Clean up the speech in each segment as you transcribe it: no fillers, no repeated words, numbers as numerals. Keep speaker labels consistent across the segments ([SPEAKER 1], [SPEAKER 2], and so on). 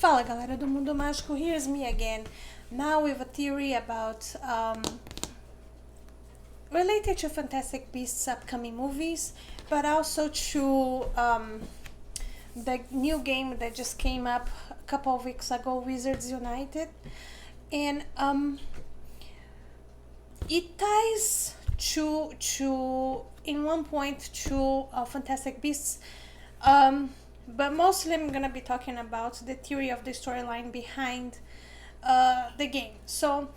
[SPEAKER 1] Fala galera do Mundo Mágico, here's me again, now with a theory about related to Fantastic Beasts upcoming movies, but also to the new game that just came up a couple of weeks ago, Wizards United, and it ties to in one point to Fantastic Beasts, but mostly I'm gonna be talking about the theory of the storyline behind the game. So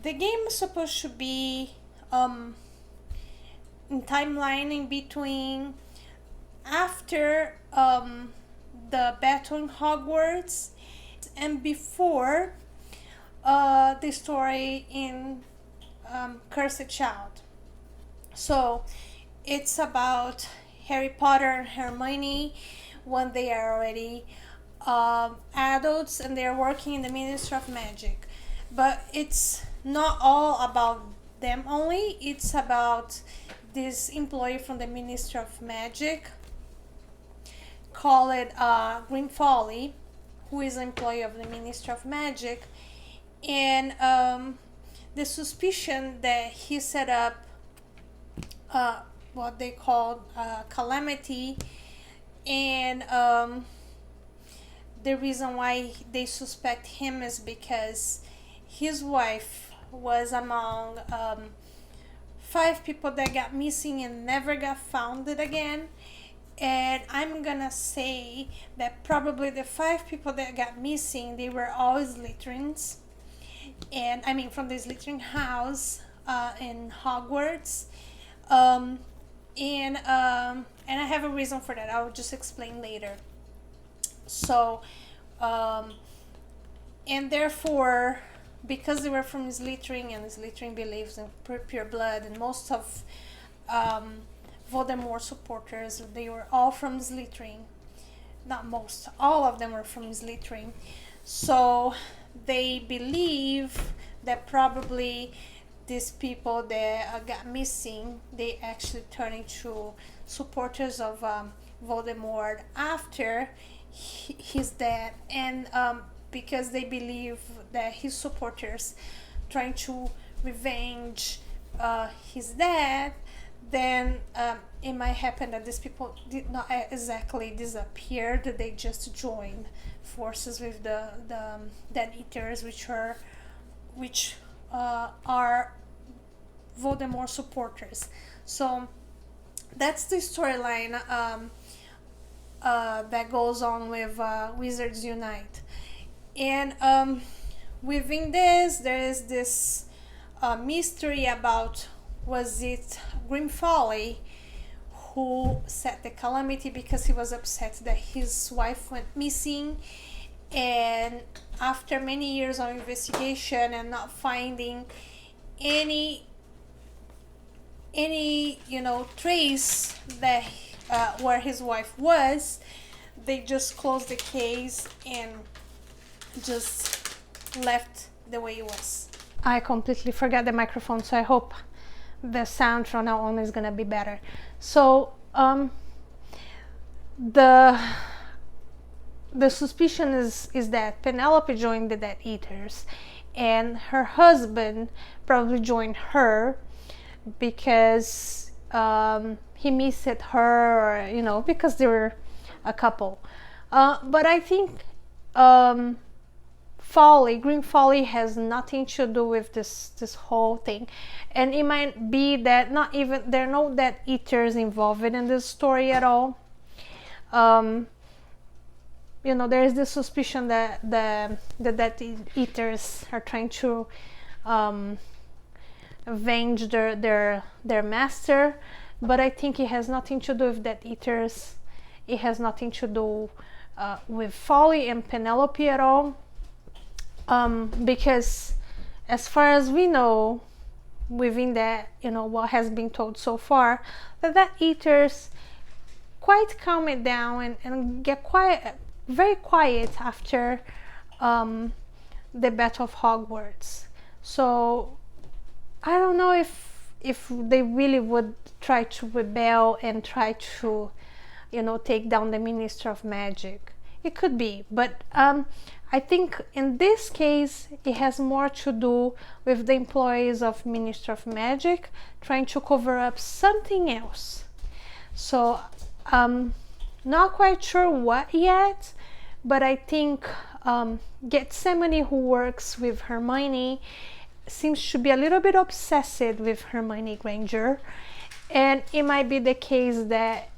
[SPEAKER 1] the game is supposed to be in timeline in between after the battle in Hogwarts and before the story in Cursed Child. So it's about Harry Potter and Hermione when they are already adults and they're working in the Ministry of Magic. But it's not all about them only, it's about this employee from the Ministry of Magic called Grim Fawley, who is an employee of the Ministry of Magic, and the suspicion that he set up what they call calamity, and the reason why they suspect him is because his wife was among 5 people that got missing and never got found again. And I'm gonna say that probably the 5 people that got missing, they were all Slytherins, and I mean from the Slytherin house in Hogwarts, and I have a reason for that. I'll just explain later. So and therefore, because they were from Slytherin and Slytherin believes in pure blood, and most of Voldemort supporters, they were all from Slytherin. Not most, all of them were from Slytherin. So they believe that probably these people that got missing, they actually turned into supporters of Voldemort after his death, and because they believe that his supporters trying to revenge his death, then it might happen that these people did not exactly disappear, that they just joined forces with the Death Eaters, which are Voldemort supporters. So that's the storyline that goes on with Wizards Unite. And within this, there is this mystery about, was it Grim Fawley who set the calamity because he was upset that his wife went missing, and after many years of investigation and not finding any trace that where his wife was, they just closed the case and just left the way it was. I completely forgot the microphone, so I hope the sound from now on is gonna be better. So the suspicion is that Penelope joined the Death Eaters, and her husband probably joined her because he missed her, or because they were a couple. But I think Grim Fawley has nothing to do with this whole thing, and it might be that there are no Death Eaters involved in this story at all. There is this suspicion that the Death Eaters are trying to avenge their master, but I think it has nothing to do with Death Eaters. It has nothing to do with Fawley and Penelope at all. Because as far as we know, within that, what has been told so far, the Death Eaters quite calm it down and get very quiet after the Battle of Hogwarts. So I don't know if they really would try to rebel and try to take down the Minister of Magic. It could be, but I think in this case it has more to do with the employees of Ministry of Magic trying to cover up something else. So not quite sure what yet, but I think Gethsemane, who works with Hermione, seems to be a little bit obsessed with Hermione Granger, and it might be the case that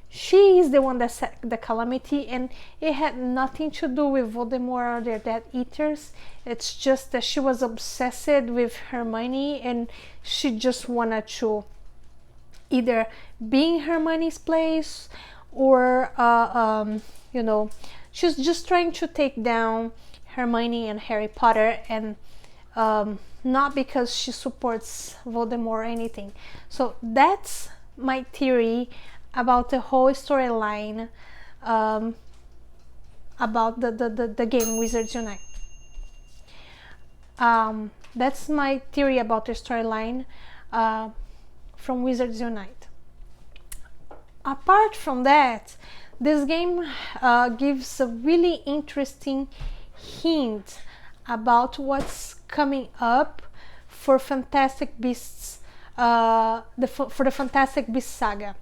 [SPEAKER 1] she is the one that set the calamity, and it had nothing to do with Voldemort or their Death Eaters. It's just that she was obsessed with Hermione, and she just wanted to either be in Hermione's place, or you know, she's just trying to take down Hermione and Harry Potter, and not because she supports Voldemort or anything. So that's my theory about the whole storyline about the game Wizards Unite. That's my theory about the storyline from Wizards Unite. Apart from that, this game gives a really interesting hint about what's coming up for Fantastic Beasts, for the Fantastic Beasts saga.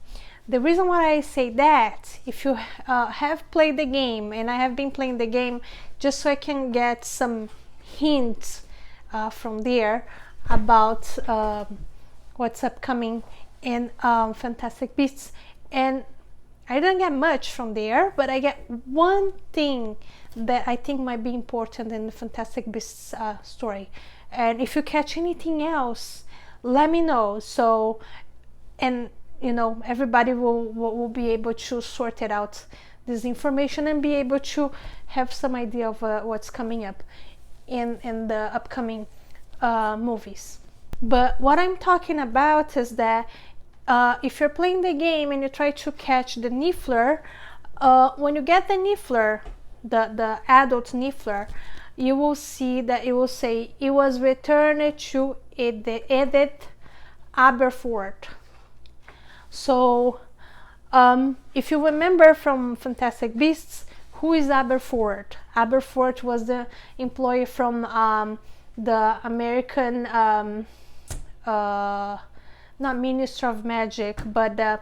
[SPEAKER 1] The reason why I say that, if you have played the game, and I have been playing the game just so I can get some hints from there about what's upcoming in Fantastic Beasts, and I didn't get much from there, but I get one thing that I think might be important in the Fantastic Beasts story. And if you catch anything else, let me know. So, and you know, everybody will be able to sort it out, this information, and be able to have some idea of what's coming up in the upcoming movies. But what I'm talking about is that if you're playing the game and you try to catch the Niffler, when you get the Niffler, the adult Niffler, you will see that it will say it was returned to Edith Aberforth. So if you remember from Fantastic Beasts, who is Aberforth? Aberforth was the employee from the American not Ministry of Magic, but the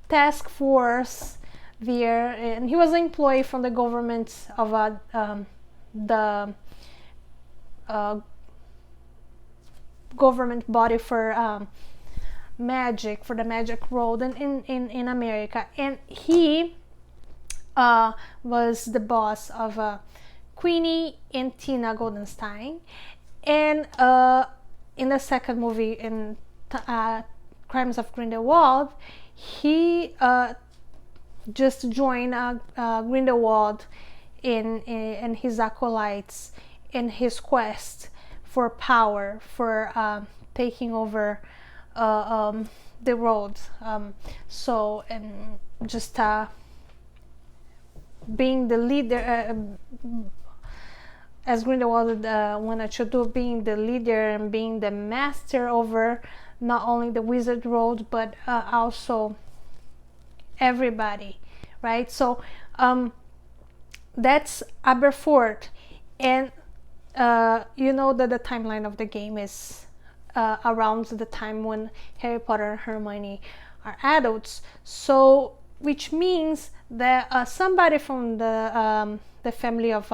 [SPEAKER 1] task force there, and he was an employee from the government of the government body for magic, for the magic world in America, and he was the boss of Queenie and Tina Goldenstein, and in the second movie, in Crimes of Grindelwald, he just joined Grindelwald and his acolytes in his quest for power, for taking over the world. So, and just being the leader, as Grindelwald wanted to do, being the leader and being the master over not only the wizard world, but also everybody, right? So that's Aberforth, and you know that the timeline of the game is around the time when Harry Potter and Hermione are adults, so which means that somebody from the family of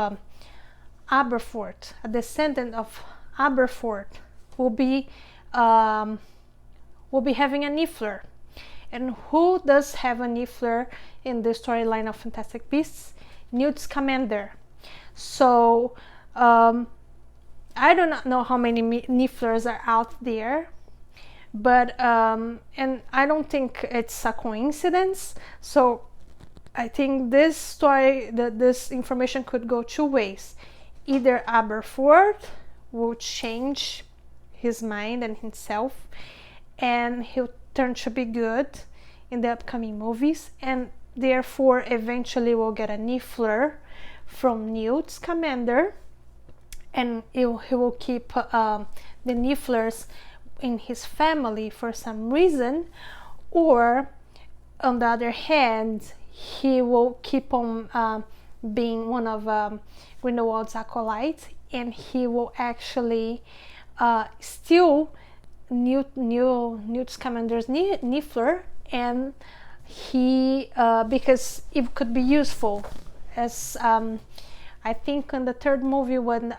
[SPEAKER 1] Aberforth, a descendant of Aberforth, will be having a Niffler. And who does have a Niffler in the storyline of Fantastic Beasts? Newt Scamander. So I do not know how many Nifflers are out there, but and I don't think it's a coincidence. So I think this story, this information could go two ways. Either Aberforth will change his mind and himself, and he'll turn to be good in the upcoming movies, and therefore eventually we'll get a Niffler from Newt Scamander, and he will keep the Nifflers in his family for some reason, or on the other hand, he will keep on being one of Grindelwald's acolytes, and he will actually steal Newt Scamander's Niffler, and he because it could be useful as I think in the third movie when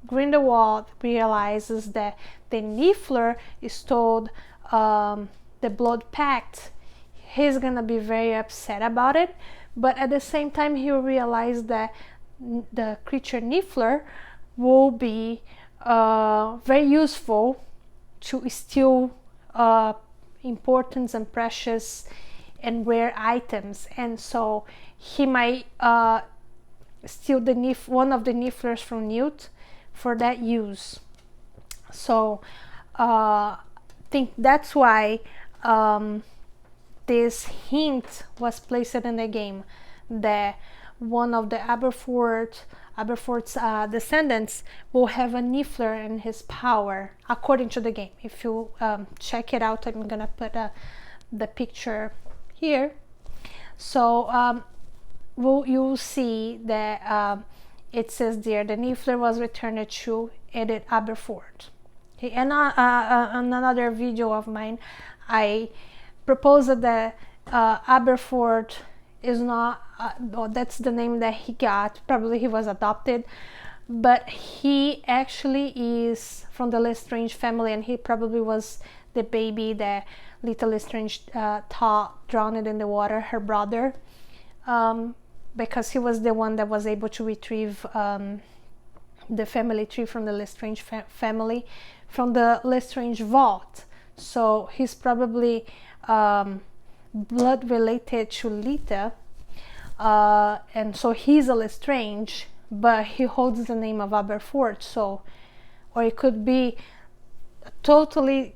[SPEAKER 1] Grindelwald realizes that the Niffler stole the blood pact, he's gonna be very upset about it, but at the same time he'll realize that the creature Niffler will be very useful to steal important and precious and rare items, and so he might steal one of the Nifflers from Newt for that use. So I think that's why this hint was placed in the game that one of the Aberforth's descendants will have a Niffler in his power, according to the game. If you check it out, I'm gonna put the picture here. So you'll see that it says there the Niffler was returned to Edith Aberforth. Okay, and on another video of mine, I proposed that Aberforth is not, that's the name that he got, probably he was adopted, but he actually is from the Lestrange family, and he probably was the baby that little Lestrange thought drowned in the water, her brother, because he was the one that was able to retrieve the family tree from the Lestrange family from the Lestrange vault. So he's probably blood related to Lita, and so he's a Lestrange, but he holds the name of Aberforth. So, or it could be a totally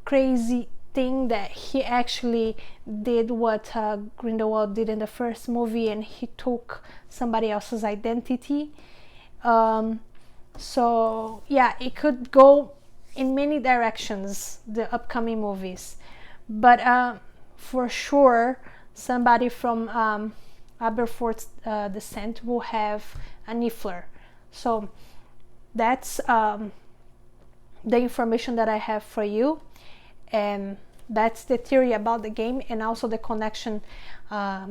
[SPEAKER 1] crazy thing that he actually did what Grindelwald did in the first movie, and he took somebody else's identity. So yeah, it could go in many directions, the upcoming movies, but for sure somebody from Aberforth's descent will have a Niffler. So that's the information that I have for you, and that's the theory about the game, and also the connection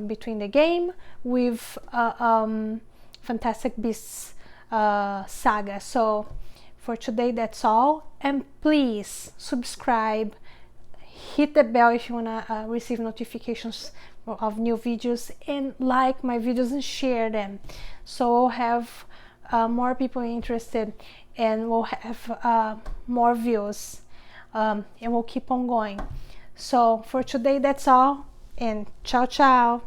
[SPEAKER 1] between the game with Fantastic Beasts saga. So for today, that's all, and please subscribe, hit the bell if you want to receive notifications of new videos, and like my videos and share them, so we'll have more people interested, and we'll have more views, and we'll keep on going. So for today, that's all, and ciao ciao.